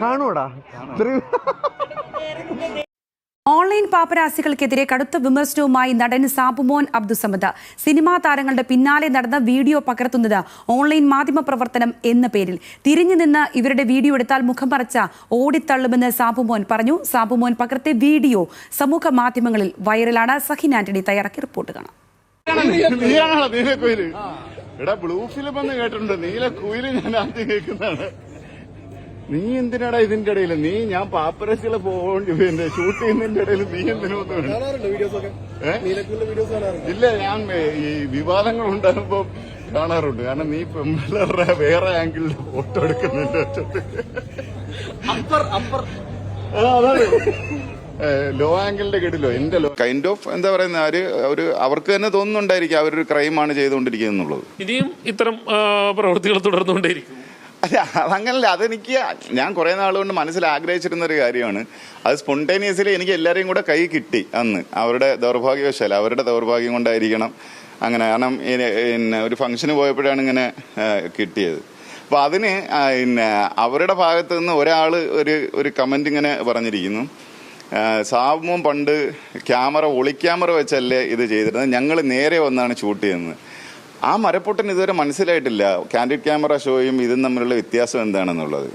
കാണൂടാ. Online പാപ്പരാസികൾക്കെതിരെ കടുത്ത വിമർശനവുമായി നടൻ സാബുമോൻ അബ്ദുസമദ്. സിനിമാ താരങ്ങളുടെ പിന്നാലെ നടന്ന വീഡിയോ പകർത്തുന്നത് ഓൺലൈൻ മാധ്യമ പ്രവർത്തനം എന്ന പേരിൽ. തിരിഞ്ഞു നിന്ന് ഇവരുടെ വീഡിയോ എടുത്താൽ മുഖം മറച്ച ഓടിത്തള്ളുമെന്ന് സാബുമോൻ പറഞ്ഞു. സാബുമോൻ പകർത്തിയ വീഡിയോ സമൂഹ മാധ്യമങ്ങളിൽ വൈറലാണ്. സഹിൻ ആന്റണി തയ്യാറാക്കിയ റിപ്പോർട്ട് കാണാം. ബ്ലൂ ഫിലിം എന്ന് കേട്ടിട്ടുണ്ട്, നീലക്കുയില് ഞാൻ ആദ്യം കേൾക്കുന്നതാണ്. നീ എന്തിനാടാ ഇതിന്റെ ഇടയിൽ? ഞാൻ പാപ്പരസികളെ പോകേണ്ടി ഷൂട്ട് ചെയ്യുന്നതിന്റെ ഇടയിൽ നീ എന്തിനു? ഇല്ല, ഞാൻ ഈ വിവാദങ്ങൾ ഉണ്ടാകുമ്പോ കാണാറുണ്ട്. കാരണം നീ പെമ്പിള്ളേരുടെ വേറെ ആംഗിളിൽ ഫോട്ടോ എടുക്കുന്നുണ്ട്. ലോ ആംഗിളിന്റെ കേട്ടില്ലോ, എന്റെ ലോ കൈൻഡ് ഓഫ് എന്താ പറയുന്ന ഒരു അവർക്ക് തന്നെ തോന്നുന്നുണ്ടായിരിക്കും അവരൊരു ക്രൈമാണ് ചെയ്തുകൊണ്ടിരിക്കുന്നത് എന്നുള്ളത്. ഇനിയും ഇത്തരം പ്രവൃത്തികൾ തുടർന്നുകൊണ്ടേയിരിക്കും. അല്ല, അതങ്ങനല്ല. ഞാൻ കുറെ നാളുകൊണ്ട് മനസ്സിൽ ആഗ്രഹിച്ചിരുന്ന ഒരു കാര്യമാണ്. അത് സ്പോണ്ടേനിയസ്ലി എനിക്ക് എല്ലാവരെയും കൂടെ കൈ കിട്ടി അന്ന്. അവരുടെ ദൗർഭാഗ്യം കൊണ്ടായിരിക്കണം അങ്ങനെ. കാരണം ഒരു ഫംഗ്ഷന് പോയപ്പോഴാണ് ഇങ്ങനെ കിട്ടിയത്. അപ്പോൾ അതിന് അവരുടെ ഭാഗത്ത് നിന്ന് ഒരാൾ ഒരു കമന്റ് ഇങ്ങനെ പറഞ്ഞിരിക്കുന്നു, സാബുമോൻ പണ്ട് ഒളിക്യാമറ വെച്ചല്ലേ ഇത് ചെയ്തിരുന്നത്, ഞങ്ങൾ നേരെ വന്നാണ് ഷൂട്ട് ചെയ്യുന്നത്. ആ മരപ്പൊട്ടൻ ഇതുവരെ മനസ്സിലായിട്ടില്ല കാൻഡിഡ് ക്യാമറ ഷോയും ഇതും തമ്മിലുള്ള വ്യത്യാസം എന്താണെന്നുള്ളത്.